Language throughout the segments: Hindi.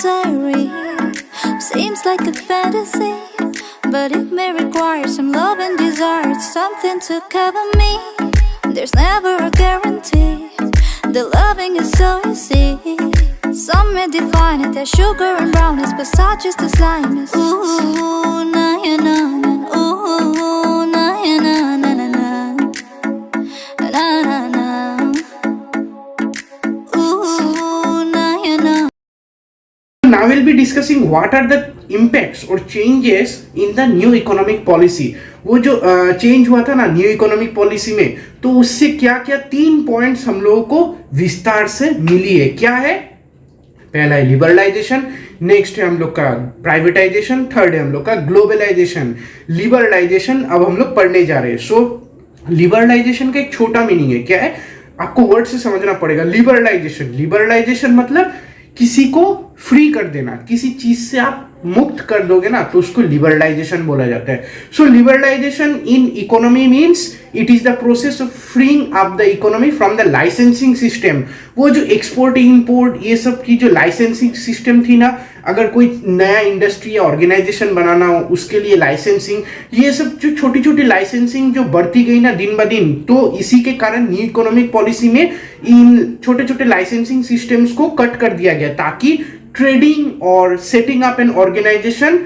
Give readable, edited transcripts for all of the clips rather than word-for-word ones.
diary. Seems like a fantasy, but it may require some love and desire, something to cover me. There's never a guarantee. The loving is so easy. Some may define it as sugar and brownies, but such is the slimeness. Ooh, na ya na na. Ooh, na ya na na na na. Na na na. Ooh, na ya na. Now we'll be discussing what are the impacts or changes in the new economic policy. वो जो चेंज हुआ था ना न्यू इकोनॉमिक पॉलिसी में, तो उससे क्या क्या 3 पॉइंट्स हम लोगों को विस्तार से मिली है. क्या है? पहला है लिबरलाइजेशन, नेक्स्ट है हम लोग का प्राइवेटाइजेशन, थर्ड है हम लोग का ग्लोबलाइजेशन. लिबरलाइजेशन अब हम लोग पढ़ने जा रहे हैं. सो लिबरलाइजेशन का एक छोटा मीनिंग है. क्या है? आपको वर्ड से समझना पड़ेगा. लिबरलाइजेशन मतलब किसी को फ्री कर देना, किसी चीज से आप मुक्त कर दोगे ना तो उसको लिबरलाइजेशन बोला जाता है. So liberalisation in economy means it is the process of freeing up the economy from the licensing system. वो जो एक्सपोर्ट इंपोर्ट ये सब की जो लाइसेंसिंग सिस्टम थी ना, अगर कोई नया इंडस्ट्री या ऑर्गेनाइजेशन बनाना हो उसके लिए लाइसेंसिंग, ये सब जो छोटी छोटी लाइसेंसिंग जो बढ़ती गई ना दिन ब दिन, तो इसी के कारण न्यू इकोनॉमिक पॉलिसी में इन छोटे छोटे लाइसेंसिंग सिस्टम्स को कट कर दिया गया ताकि ट्रेडिंग और setting up an organisation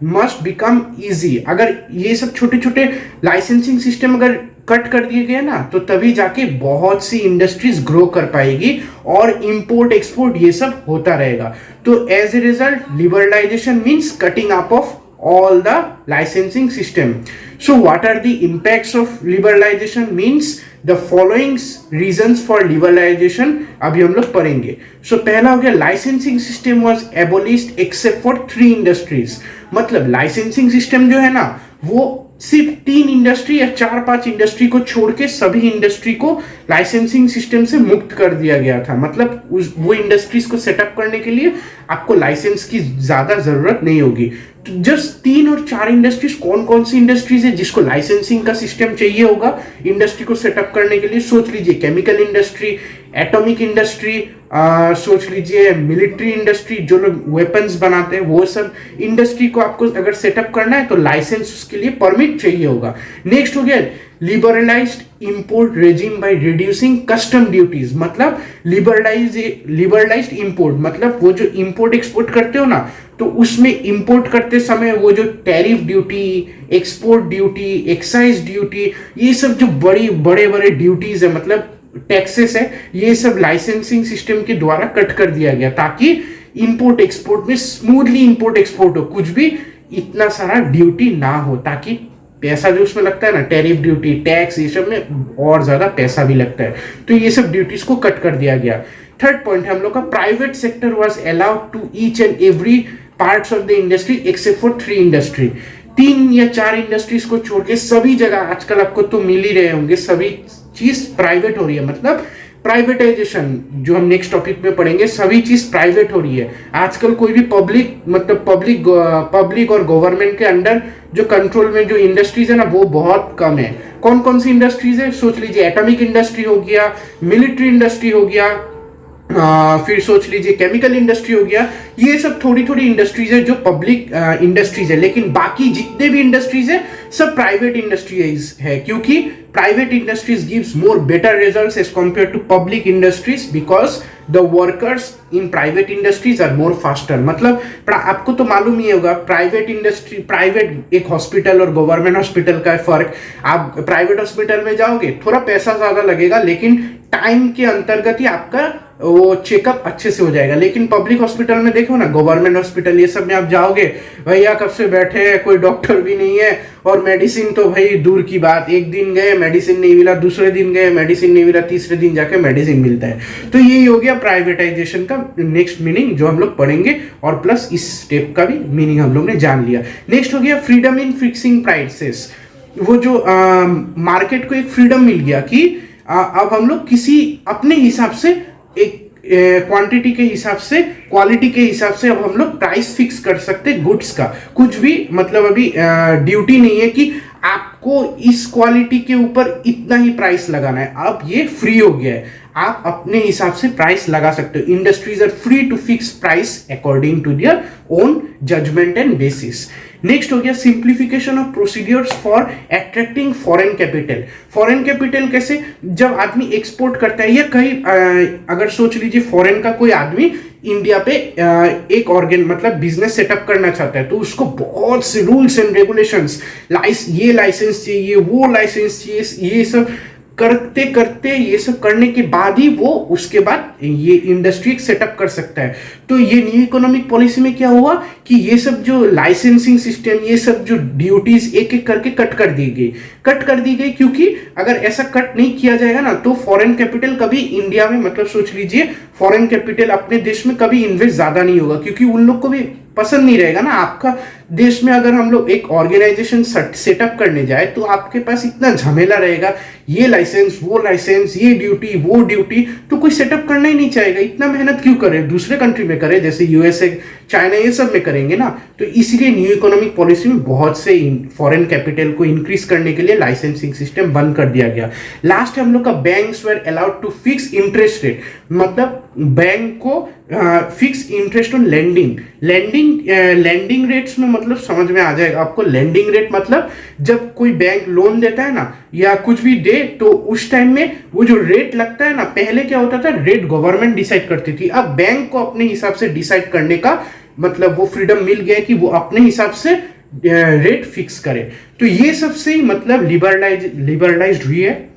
must become easy. अगर ये सब छोटे छोटे लाइसेंसिंग सिस्टम अगर कट कर दिए गए ना तो तभी जाके बहुत सी इंडस्ट्रीज ग्रो कर पाएगी और इंपोर्ट एक्सपोर्ट ये सब होता रहेगा. तो as a result liberalisation means cutting up of all the licensing system. So what are the impacts of liberalization means the following reasons for liberalization अभी हम लोग पढ़ेंगे. So पहला हो गया licensing system was abolished except for 3 industries. मतलब licensing system जो है ना वो सिर्फ 3 इंडस्ट्री या 4-5 इंडस्ट्री को छोड़ के सभी इंडस्ट्री को लाइसेंसिंग सिस्टम से मुक्त कर दिया गया था. मतलब वो इंडस्ट्रीज को सेटअप करने के लिए आपको लाइसेंस की ज्यादा जरूरत नहीं होगी. तो जस्ट 3 और 4 इंडस्ट्रीज कौन कौन सी इंडस्ट्रीज है जिसको लाइसेंसिंग का सिस्टम चाहिए होगा इंडस्ट्री को सेटअप करने के लिए? सोच लीजिए केमिकल इंडस्ट्री, एटॉमिक इंडस्ट्री, सोच लीजिए मिलिट्री इंडस्ट्री, जो लोग वेपन्स बनाते हैं वो सब इंडस्ट्री को आपको अगर सेटअप करना है तो लाइसेंस उसके लिए परमिट चाहिए होगा. नेक्स्ट हो गया liberalised import regime by reducing custom duties. मतलब लिबरलाइज्ड इंपोर्ट मतलब वो जो इंपोर्ट एक्सपोर्ट करते हो ना तो उसमें इंपोर्ट करते समय वो जो tariff duty, export duty, excise duty, ये सब जो बड़े बड़े ड्यूटीज है मतलब टैक्सेस है, ये सब लाइसेंसिंग सिस्टम के द्वारा कट कर दिया गया ताकि इंपोर्ट एक्सपोर्ट में स्मूथली इंपोर्ट एक्सपोर्ट हो, कुछ भी इतना सारा ड्यूटी ना हो, ताकि पैसा जो उसमें लगता है ना टैरिफ ड्यूटी, टैक्स, ये सब में और ज्यादा पैसा भी लगता है. तो ये सब ड्यूटीज को कट कर दिया गया. थर्ड पॉइंट है हम लोग का private sector was allowed to each and every parts of the industry except for 3 industry. 3 या 4 इंडस्ट्रीज को छोड़ के सभी जगह आजकल आपको तो मिल ही रहे होंगे, सभी चीज प्राइवेट हो रही है. मतलब प्राइवेटाइजेशन जो हम नेक्स्ट टॉपिक में पढ़ेंगे, सभी चीज प्राइवेट हो रही है आजकल. कोई भी पब्लिक और गवर्नमेंट के अंडर जो कंट्रोल में जो इंडस्ट्रीज है ना वो बहुत कम है. कौन कौन सी इंडस्ट्रीज है? सोच लीजिए एटॉमिक इंडस्ट्री हो गया, मिलिट्री इंडस्ट्री हो गया, फिर सोच लीजिए केमिकल इंडस्ट्री हो गया. ये सब थोड़ी थोड़ी इंडस्ट्रीज है जो पब्लिक इंडस्ट्रीज है, लेकिन बाकी जितने भी इंडस्ट्रीज है सब प्राइवेट इंडस्ट्रीज है, क्योंकि private industries gives more better results as compare to public industries because the workers in private industries are more faster. मतलब आपको तो मालूम ही होगा प्राइवेट इंडस्ट्री, प्राइवेट एक हॉस्पिटल और गवर्नमेंट हॉस्पिटल का फर्क. आप प्राइवेट हॉस्पिटल में जाओगे थोड़ा पैसा ज्यादा लगेगा, लेकिन टाइम के अंतर्गत ही आपका वो चेकअप अच्छे से हो जाएगा. लेकिन पब्लिक हॉस्पिटल में देखो ना, गवर्नमेंट हॉस्पिटल ये सब में आप जाओगे, भैया कब से बैठे हैं, कोई डॉक्टर भी नहीं है, और मेडिसिन तो भाई दूर की बात, एक दिन गए मेडिसिन नहीं मिला, दूसरे दिन गए मेडिसिन नहीं मिला, तीसरे दिन जाके मेडिसिन मिलता है. तो यही हो गया प्राइवेटाइजेशन का नेक्स्ट मीनिंग जो हम लोग पढ़ेंगे, और प्लस इस स्टेप का भी मीनिंग हम लोग ने जान लिया. नेक्स्ट हो गया फ्रीडम इन फिक्सिंग प्राइसेस. वो जो मार्केट को एक फ्रीडम मिल गया कि अब हम लोग किसी अपने हिसाब से एक क्वांटिटी के हिसाब से, क्वालिटी के हिसाब से अब हम लोग प्राइस फिक्स कर सकते गुड्स का. कुछ भी मतलब अभी ड्यूटी नहीं है कि आपको इस क्वालिटी के ऊपर इतना ही प्राइस लगाना है. अब ये फ्री हो गया है. आप अपने हिसाब से प्राइस लगा सकते हो। Industries are free to fix price according to their own judgement and basis. Next हो गया simplification of procedures for attracting foreign capital. Foreign capital कैसे, जब आदमी एक्सपोर्ट करता है या कहीं अगर सोच लीजिए फॉरेन का कोई आदमी इंडिया पे एक ऑर्गन मतलब बिजनेस सेटअप करना चाहता है, तो उसको बहुत से रूल्स एंड रेगुलेशंस, ये लाइसेंस चाहिए, वो लाइसेंस चाहिए, ये सब करते करते ये सब करने के बाद ही वो उसके बाद ये इंडस्ट्री सेटअप कर सकता है। तो ये न्यू इकोनॉमिक पॉलिसी में क्या हुआ कि ये सब जो लाइसेंसिंग सिस्टम, ये सब जो ड्यूटीज एक एक करके कट कर दी गई, क्योंकि अगर ऐसा कट नहीं किया जाएगा ना तो फॉरेन कैपिटल कभी इंडिया में, मतलब सोच लीजिए फॉरेन कैपिटल अपने देश में कभी इन्वेस्ट ज्यादा नहीं होगा, क्योंकि उन लोग को भी पसंद नहीं रहेगा ना आपका देश में अगर हम लोग एक ऑर्गेनाइजेशन सेटअप करने जाए तो आपके पास इतना झमेला रहेगा, ये लाइसेंस वो लाइसेंस, ये ड्यूटी वो ड्यूटी, तो कोई सेटअप करना ही नहीं चाहेगा। इतना मेहनत क्यों करे, दूसरे कंट्री में करे जैसे यूएसए चाइना ये सब में करेंगे ना। तो इसलिए न्यू इकोनॉमिक पॉलिसी में बहुत से फॉरेन कैपिटल को इंक्रीज करने के लिए लाइसेंसिंग सिस्टम बंद कर दिया गया। लास्ट हम लोग का banks were allowed to fix interest rate, मतलब बैंक को fix interest on lending rates में, मतलब समझ में आ जाएगा आपको। लैंडिंग रेट मतलब जब कोई बैंक लोन देता है ना या कुछ भी दे तो उस टाइम में वो जो रेट लगता है ना, पहले क्या होता था रेट गवर्नमेंट डिसाइड करती थी, अब बैंक को अपने हिसाब से डिसाइड करने का मतलब वो फ्रीडम मिल गया कि वो अपने हिसाब से रेट फिक्स करे। तो ये सबसे मतलब लिबरलाइज्ड हुई है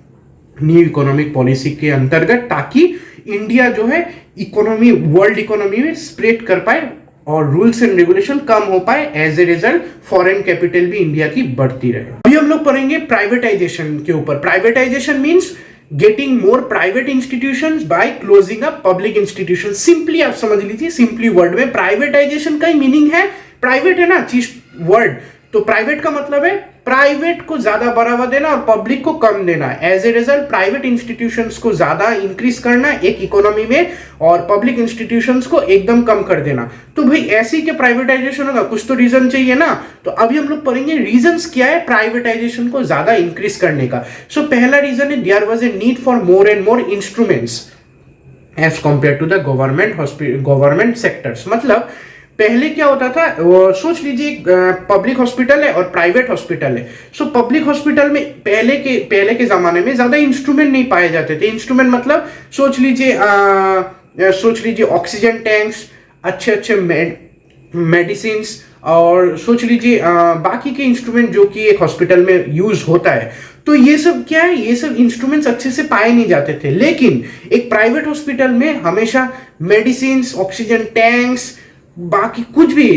न्यू इकोनॉमिक पॉलिसी के अंतर्गत, ताकि इंडिया जो है इकोनॉमी वर्ल्ड इकोनॉमी में स्प्रेड कर पाए और रूल्स एंड रेगुलेशन कम हो पाए। As a result foreign capital भी इंडिया की बढ़ती रहे। अभी हम लोग पढ़ेंगे प्राइवेटाइजेशन के ऊपर। Privatisation means getting more private institutions by closing up public institution. Simply आप समझ लीजिए, सिंपली वर्ड में प्राइवेटाइजेशन का ही मीनिंग है, प्राइवेट है ना चीज वर्ड, तो प्राइवेट का मतलब है प्राइवेट को ज्यादा बढ़ावा देना और पब्लिक को कम देना। As a result private institutions को ज्यादा इंक्रीज करना एक इकोनॉमी में और पब्लिक इंस्टीट्यूशंस को एकदम कम कर देना। तो भाई ऐसी क्या प्राइवेटाइजेशन होगा, कुछ तो रीजन चाहिए ना। तो अभी हम लोग पढ़ेंगे रीजंस क्या है प्राइवेटाइजेशन को ज्यादा इंक्रीज करने का। सो पहला रीजन है there was a need for more and more instruments as compare to the government sectors. मतलब पहले क्या होता था, सोच लीजिए पब्लिक हॉस्पिटल है और प्राइवेट हॉस्पिटल है। सो पब्लिक हॉस्पिटल में पहले के जमाने में ज्यादा इंस्ट्रूमेंट नहीं पाए जाते थे। इंस्ट्रूमेंट मतलब सोच लीजिए ऑक्सीजन टैंक्स, अच्छे मेडिसिन, और सोच लीजिए बाकी के इंस्ट्रूमेंट जो कि एक हॉस्पिटल में यूज होता है। तो ये सब क्या है, ये सब इंस्ट्रूमेंट्स अच्छे से पाए नहीं जाते थे। लेकिन एक प्राइवेट हॉस्पिटल में हमेशा मेडिसिन, ऑक्सीजन टैंक्स, बाकी कुछ भी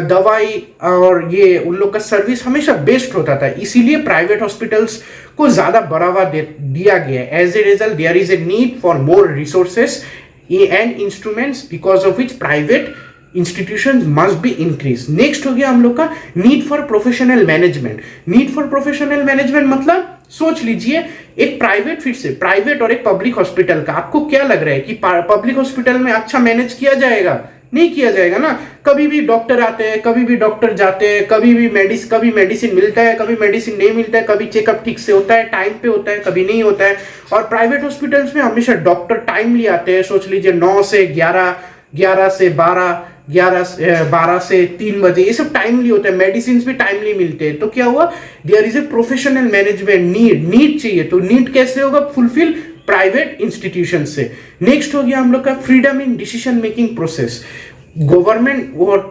दवाई और ये उन लोग का सर्विस हमेशा बेस्ट होता था। इसीलिए प्राइवेट हॉस्पिटल्स को ज्यादा बढ़ावा दिया गया। As a result there is a need for more resources and instruments because of which private institutions must be increase. Next हो गया हम लोग का need for professional management. Need for professional management मतलब सोच लीजिए एक प्राइवेट और एक पब्लिक हॉस्पिटल का, आपको क्या लग रहा है कि पब्लिक हॉस्पिटल में अच्छा मैनेज किया जाएगा? नहीं किया जाएगा ना। कभी भी डॉक्टर आते हैं, कभी भी डॉक्टर जाते हैं, कभी मेडिसिन मिलता है, कभी मेडिसिन नहीं मिलता है, कभी चेकअप ठीक से होता है, टाइम पे होता है, कभी नहीं होता है। और प्राइवेट हॉस्पिटल्स में हमेशा डॉक्टर टाइमली आते हैं। सोच लीजिए 9 से 11, 11 से 12, 12 से 3 बजे, ये सब टाइमली होता है। मेडिसिन भी टाइमली मिलते हैं। तो क्या हुआ, there is a professional management need चाहिए। तो नीड कैसे होगा फुलफिल? प्राइवेट इंस्टीट्यूशन से। नेक्स्ट हो गया हम लोग का freedom in decision making process. Government और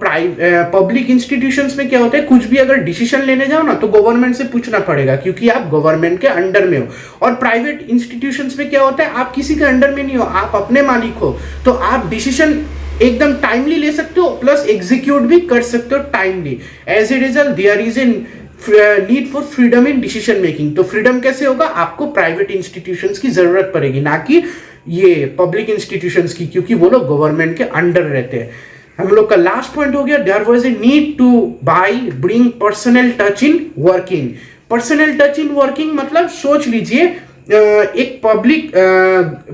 पब्लिक इंस्टीट्यूशंस में क्या होता है, कुछ भी अगर डिसीजन लेने जाओ ना तो गवर्नमेंट से पूछना पड़ेगा, क्योंकि आप गवर्नमेंट के अंडर में हो। और प्राइवेट इंस्टीट्यूशंस में क्या होता है, आप किसी के अंडर में नहीं हो, आप अपने मालिक हो, तो आप डिसीजन एकदम टाइमली ले सकते हो, प्लस एग्जीक्यूट भी कर सकते हो timely. As a result there is a need for freedom in decision making. तो फ्रीडम कैसे होगा, आपको प्राइवेट इंस्टीट्यूशंस की जरूरत पड़ेगी, ना कि ये पब्लिक इंस्टीट्यूशंस की, क्योंकि वो लोग गवर्नमेंट के अंडर रहते हैं। हम लोग का लास्ट पॉइंट हो गया there was a need to bring personal touch in working. Personal touch in working मतलब सोच लीजिए एक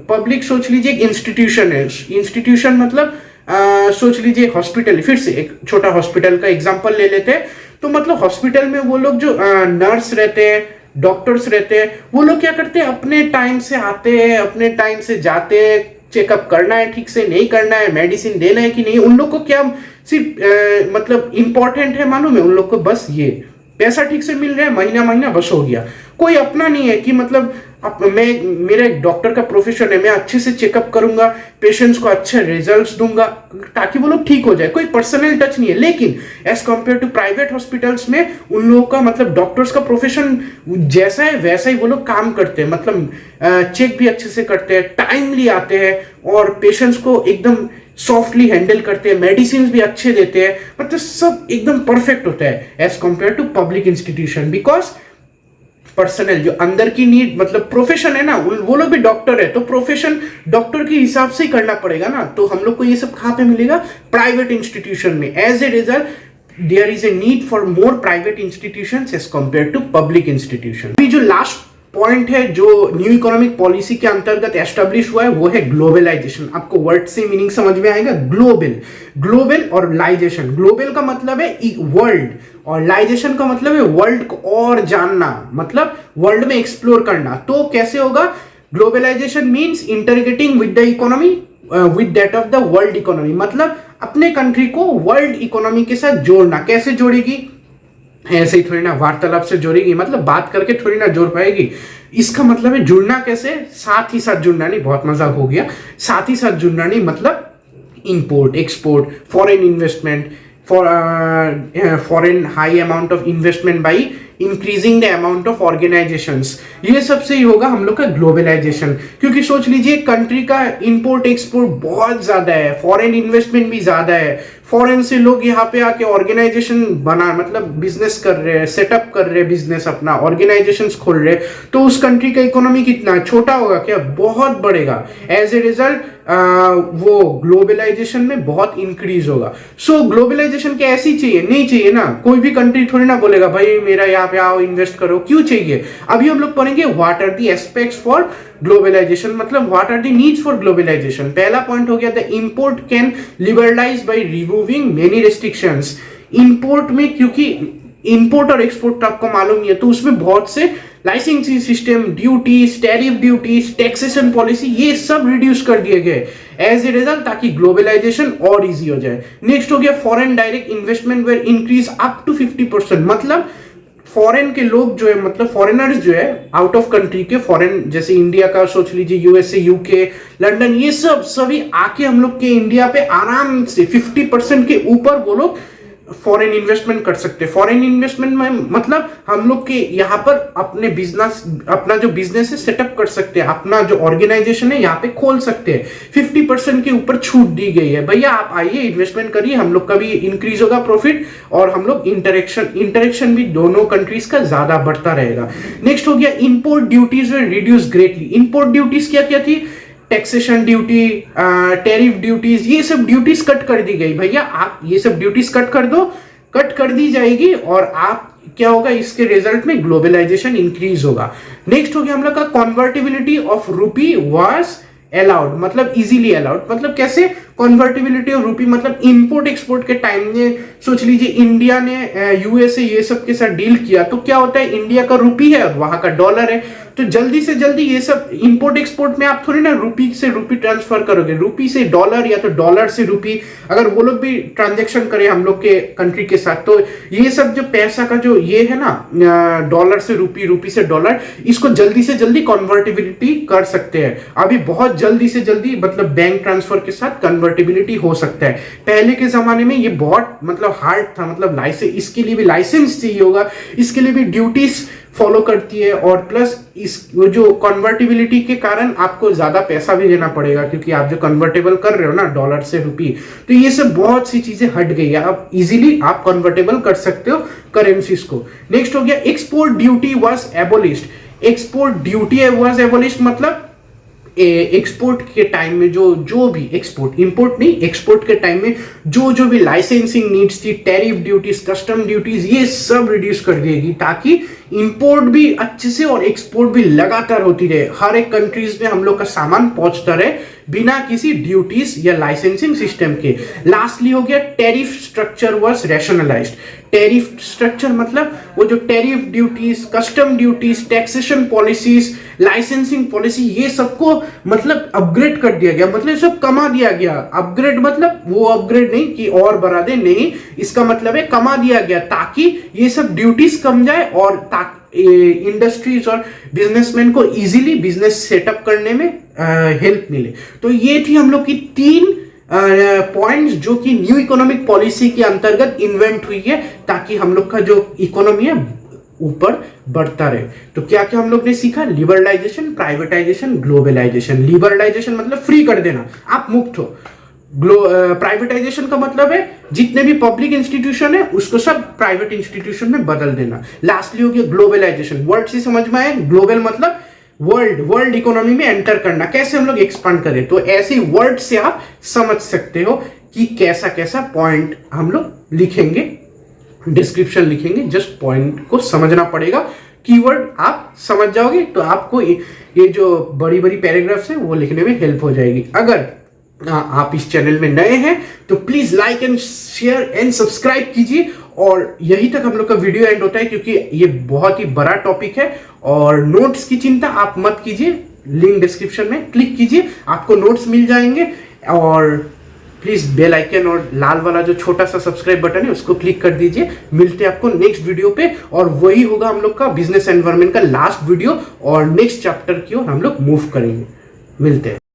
पब्लिक सोच लीजिए एक इंस्टीट्यूशन है। इंस्टीट्यूशन मतलब सोच लीजिए हॉस्पिटल, फिर से एक छोटा हॉस्पिटल का एग्जांपल ले लेते हैं। तो मतलब हॉस्पिटल में वो लोग जो नर्स रहते हैं, डॉक्टर्स रहते हैं, वो लोग क्या करते हैं, अपने टाइम से आते हैं, अपने टाइम से जाते हैं, चेकअप करना है ठीक से, नहीं करना है, मेडिसिन देना है कि नहीं, उन लोग को क्या सिर्फ मतलब इंपॉर्टेंट है मालूम है, उन लोग को बस ये पैसा ठीक से मिल रहा है, महीना महीना बस हो गया। कोई अपना नहीं है कि मतलब मैं, मेरा एक डॉक्टर का प्रोफेशन है, मैं अच्छे से चेकअप करूंगा, पेशेंट्स को अच्छे रिजल्ट्स दूंगा ताकि वो लोग ठीक हो जाए, कोई पर्सनल टच नहीं है। लेकिन as compare to private hospitals में उन लोगों का मतलब डॉक्टर्स का प्रोफेशन जैसा है वैसा ही वो लोग काम करते हैं, मतलब चेक भी अच्छे से करते हैं, टाइमली आते हैं और पेशेंट्स को एकदम सॉफ्टली हैंडल करते हैं, मेडिसिन भी अच्छे देते हैं, मतलब सब एकदम परफेक्ट होता है as compare to public institution. Because personal जो अंदर की नीड, मतलब प्रोफेशन है ना, वो लोग भी डॉक्टर है तो प्रोफेशन डॉक्टर के हिसाब से ही करना पड़ेगा ना, तो हम लोग को ये सब कहाँ पे मिलेगा, प्राइवेट इंस्टीट्यूशन में। As a result there is a need for more private institutions as compare to public institution. अभी जो लास्ट पॉइंट है जो न्यू इकोनॉमिक पॉलिसी के अंतर्गत एस्टेब्लिश हुआ है वो है ग्लोबलाइजेशन। आपको वर्ड से मीनिंग समझ में आएगा, ग्लोबल, ग्लोबल और लाइजेशन। ग्लोबल का मतलब है वर्ल्ड और लाइजेशन का मतलब है वर्ल्ड को और जानना, मतलब वर्ल्ड में एक्सप्लोर करना। तो कैसे होगा, globalisation means integrating with the economy with that of the world economy, मतलब अपने कंट्री को वर्ल्ड इकोनॉमी के साथ जोड़ना। कैसे जोड़ेगी, ऐसे ही थोड़ी ना वार्तालाप से जोड़ेगी, मतलब बात करके थोड़ी ना जोड़ पाएगी। इसका मतलब है जुड़ना कैसे, साथ ही साथ जुड़ना नहीं, बहुत मजाक हो गया, साथ ही साथ जुड़ना नहीं, मतलब import export, foreign investment, foreign high amount of investment by increasing the amount of organisations, ये सबसे ही होगा हम लोग का ग्लोबलाइजेशन। क्योंकि सोच लीजिए कंट्री का इंपोर्ट एक्सपोर्ट बहुत ज्यादा है, फॉरेन इन्वेस्टमेंट भी ज्यादा है, फॉरेन से लोग यहाँ पे आके ऑर्गेनाइजेशन बना, मतलब बिजनेस कर रहे हैं, सेटअप कर रहे हैं बिजनेस अपना, ऑर्गेनाइजेशंस खोल रहे हैं, तो उस कंट्री का इकोनॉमी कितना छोटा होगा क्या, बहुत बढ़ेगा। एज ए रिजल्ट वो ग्लोबलाइजेशन में बहुत इंक्रीज होगा। सो ग्लोबलाइजेशन क्या ऐसी चाहिए, नहीं चाहिए ना, कोई भी कंट्री थोड़ी ना बोलेगा भाई मेरा यहाँ पे आओ इन्वेस्ट करो, क्यों चाहिए। अभी हम लोग पढ़ेंगे what are the aspects for globalisation, मतलब what are the needs for globalisation. पहला पॉइंट हो गया the import can liberalise by removing many restrictions. Import में, क्योंकि इंपोर्ट और एक्सपोर्ट तो आपको मालूम ही है, तो उसमें बहुत से licensing system, duties, tariff duties, taxation policy, ये सब रिड्यूस कर दिए गए एज ए रिजल्ट, ताकि ग्लोबलाइजेशन और इजी हो जाए। नेक्स्ट हो गया foreign direct investment were increase up to 50%, मतलब फॉरेन के लोग जो है, मतलब फॉरेनर्स जो है आउट ऑफ कंट्री के, फॉरेन जैसे इंडिया का सोच लीजिए, यूएसए, यूके, लंदन, ये सब सभी आके हम लोग के इंडिया पे आराम से 50% के ऊपर वो लोग फॉरेन इन्वेस्टमेंट कर सकते हैं। फॉरेन इन्वेस्टमेंट में मतलब हम लोग के यहाँ पर अपने बिजनेस, अपना जो बिजनेस है सेटअप कर सकते हैं, अपना जो ऑर्गेनाइजेशन है यहाँ पे खोल सकते हैं। 50% के ऊपर छूट दी गई है, भैया आप आइए इन्वेस्टमेंट करिए, हम लोग का भी इंक्रीज होगा प्रॉफिट और हम लोग इंटरेक्शन भी दोनों कंट्रीज का ज्यादा बढ़ता रहेगा। नेक्स्ट हो गया इंपोर्ट ड्यूटीज वर रिड्यूस ग्रेटली। इंपोर्ट ड्यूटीज क्या क्या थी, टैक्सेशन ड्यूटी, टैरिफ ड्यूटीज, ये सब ड्यूटीज कट कर दी गई। भैया आप ये सब ड्यूटीज कट कर दो, कट कर दी जाएगी और आप क्या होगा, इसके रिजल्ट में ग्लोबलाइजेशन इंक्रीज होगा। नेक्स्ट हो गया हम लोग का कन्वर्टिबिलिटी ऑफ रूपी वाज अलाउड, मतलब इजीली अलाउड, मतलब कैसे कन्वर्टिबिलिटी ऑफ रूपी, मतलब इंपोर्ट एक्सपोर्ट के टाइम में सोच लीजिए इंडिया ने यूएसए ये सब के साथ डील किया, तो क्या होता है, इंडिया का रूपी है और वहां का डॉलर है, तो जल्दी से जल्दी ये सब इंपोर्ट एक्सपोर्ट में आप थोड़ी ना रूपी से रूपी ट्रांसफर करोगे, रूपी से डॉलर या तो डॉलर से रूपी, अगर वो लोग भी ट्रांजेक्शन करें हम लोग के कंट्री के साथ, तो ये सब जो पैसा का जो ये है ना, डॉलर से रूपी, रूपी से डॉलर, इसको जल्दी से जल्दी कन्वर्टिबिलिटी कर सकते हैं। अभी बहुत जल्दी से जल्दी मतलब बैंक ट्रांसफर के साथ कन्वर्टिबिलिटी हो सकता है। पहले के जमाने में ये बहुत मतलब हार्ड था, मतलब लाइसेंस, इसके लिए भी लाइसेंस चाहिए होगा, इसके लिए भी ड्यूटीज फॉलो करती है, और प्लस इस जो कन्वर्टिबिलिटी के कारण आपको ज्यादा पैसा भी देना पड़ेगा, क्योंकि आप जो कन्वर्टेबल कर रहे हो ना डॉलर से रूपी, तो ये सब बहुत सी चीजें हट गई है, अब इजीली आप कन्वर्टेबल कर सकते हो करेंसीज को। नेक्स्ट हो गया export duty was एबोलिश्ड। Export duty was एबोलिश्ड, मतलब एक्सपोर्ट के टाइम में जो भी एक्सपोर्ट, इंपोर्ट नहीं, एक्सपोर्ट के टाइम में जो भी लाइसेंसिंग नीड्स थी, टैरिफ ड्यूटीज, कस्टम ड्यूटीज, ये सब रिड्यूस कर देगी, ताकि इंपोर्ट भी अच्छे से और एक्सपोर्ट भी लगातार होती रहे, हर एक कंट्रीज में हम लोग का सामान पहुंचता रहे बिना किसी ड्यूटीज या लाइसेंसिंग सिस्टम के। लास्टली हो गया tariff structure was rationalised. Tariff structure मतलब वो जो tariff duties, custom duties, taxation policies, licensing policy, ये सबको मतलब अपग्रेड कर दिया गया, मतलब सब कमा दिया गया। अपग्रेड मतलब वो अपग्रेड नहीं कि और बढ़ा दे, नहीं, इसका मतलब है कमा दिया गया ताकि ये सब ड्यूटीज कम जाए और इंडस्ट्रीज और बिजनेसमैन को इजीली बिजनेस सेटअप करने में हेल्प मिले। तो ये थी हम लोग की 3 पॉइंट्स जो कि न्यू इकोनॉमिक पॉलिसी के अंतर्गत इन्वेंट हुई है ताकि हम लोग का जो इकोनॉमी है ऊपर बढ़ता रहे। तो क्या क्या हम लोग ने सीखा? Liberalisation, privatisation, globalisation. लिबरलाइजेशन मतलब फ्री कर देना, आप मुक्त हो। प्राइवेटाइजेशन का मतलब है जितने भी पब्लिक इंस्टीट्यूशन है उसको सब प्राइवेट इंस्टीट्यूशन में बदल देना। लास्टली हो गया ग्लोबलाइजेशन। वर्ड से समझ में आए, ग्लोबल मतलब वर्ल्ड इकोनॉमी में एंटर करना, कैसे हम लोग एक्सपांड करें। तो ऐसे वर्ड से आप समझ सकते हो कि कैसा कैसा पॉइंट हम लोग लिखेंगे, डिस्क्रिप्शन लिखेंगे, जस्ट पॉइंट को समझना पड़ेगा। कीवर्ड आप समझ जाओगे तो आपको ये जो बड़ी बड़ी पैराग्राफ्स है वो लिखने में हेल्प हो जाएगी। अगर आप इस चैनल में नए हैं तो please like and share and subscribe कीजिए। और यही तक हम लोग का वीडियो एंड होता है क्योंकि ये बहुत ही बड़ा टॉपिक है। और नोट्स की चिंता आप मत कीजिए, लिंक डिस्क्रिप्शन में क्लिक कीजिए, आपको नोट्स मिल जाएंगे। और प्लीज बेल आइकन और लाल वाला जो छोटा सा सब्सक्राइब बटन है उसको क्लिक कर दीजिए। मिलते हैं आपको नेक्स्ट वीडियो पे, और वही होगा हम लोग का बिजनेस एनवायरनमेंट का लास्ट वीडियो, और नेक्स्ट चैप्टर की ओर हम लोग मूव करेंगे। मिलते हैं।